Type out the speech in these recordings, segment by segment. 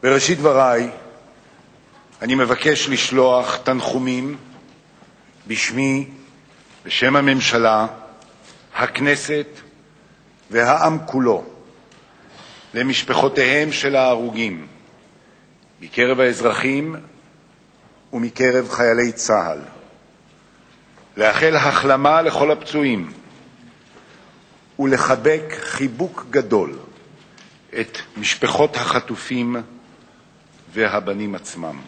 בראשית דבריי אני מבקש לשלוח תנחומים בשמי, בשם הממשלה, הכנסת והעם כולו למשפחותיהם של ההרוגים מקרב האזרחים ומקרב חיילי צה"ל, לאחל החלמה לכל הפצועים ולחבק חיבוק גדול את משפחות החטופים והבנים עצמם.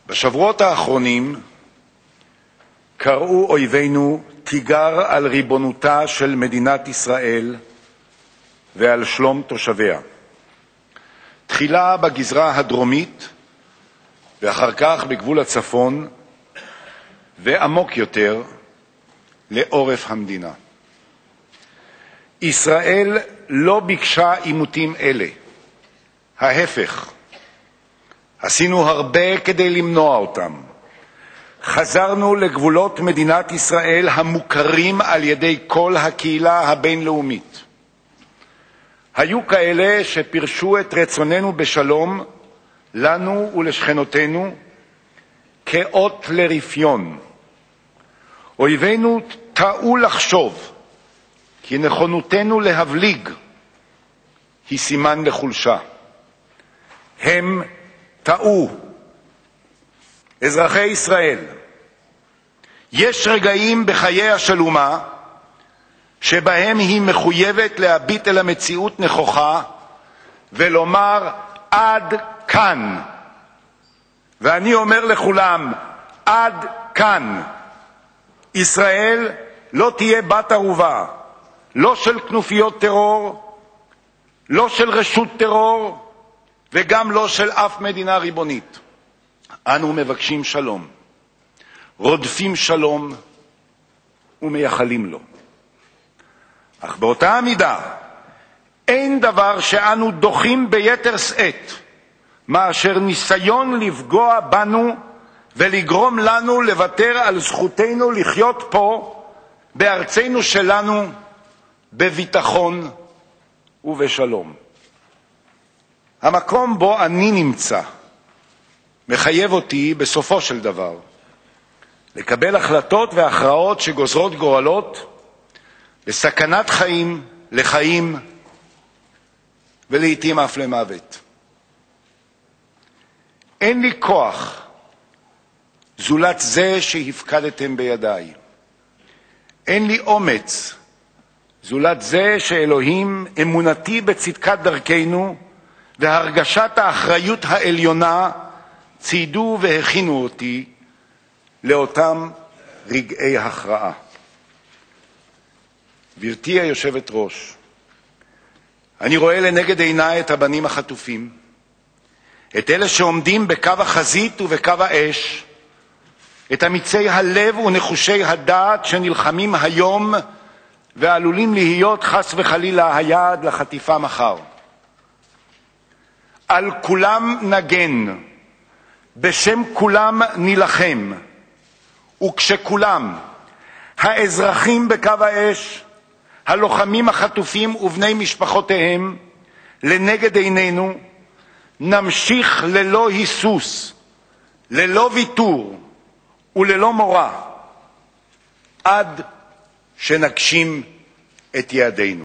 בשבועות האחרונים קראו אויבינו תיגר על ריבונותה של מדינת ישראל ועל שלום תושביה. תחילה בגזרה הדרומית ואחר כך בגבול הצפון ועמוק יותר לעורף המדינה. ישראל לא ביקשה עימותים אלה. ההפך, עשינו הרבה כדי למנוע אותם. חזרנו לגבולות מדינת ישראל המוכרים על ידי כל הקהילה הבינלאומית. היו כאלה שפירשו את רצוננו בשלום לנו ולשכנותינו כאות לרפיון. אויבינו טעו לחשוב כי נכונותנו להבליג היא סימן לחולשה. הם טעו. אזרחי ישראל, יש רגעים בחייה של אומה שבהם היא מחויבת להביט אל המציאות נכוחה ולומר עד כאן. ואני אומר לכולם, עד כאן. ישראל לא תהיה בת ערובה, לא של כנופיות טרור, לא של רשות טרור, וגם לא של אף מדינה ריבונית. אנו מבקשים שלום, רודפים שלום ומייחלים לו. אך באותה המידה אין דבר שאנו דוחים ביתר שאת מאשר ניסיון לפגוע בנו ולגרום לנו לוותר על זכותנו לחיות פה בארצנו שלנו בביטחון ובשלום. המקום בו אני נמצא מחייב אותי בסופו של דבר לקבל החלטות והכרעות שגוזרות גורלות בסכנת חיים לחיים ולעתים אף למוות. אין לי כוח זולת זה שהפקדתם בידיי. אין לי אומץ זולת זה שאלוהים, אמונתי בצדקת דרכנו והרגשת האחריות העליונה ציידו והכינו אותי לאותם רגעי הכרעה. גברתי היושבת ראש, אני רואה לנגד עיניי את הבנים החטופים, את אלה שעומדים בקו החזית ובקו האש, את אמיצי הלב ונחושי הדעת שנלחמים היום ועלולים להיות חס וחלילה היעד לחטיפה מחר. על כולם נגן, בשם כולם נילחם, וכשכולם, האזרחים בקו האש, הלוחמים החטופים ובני משפחותיהם, לנגד עינינו, נמשיך ללא היסוס, ללא ויתור וללא מורא, עד שנגשים את יעדינו.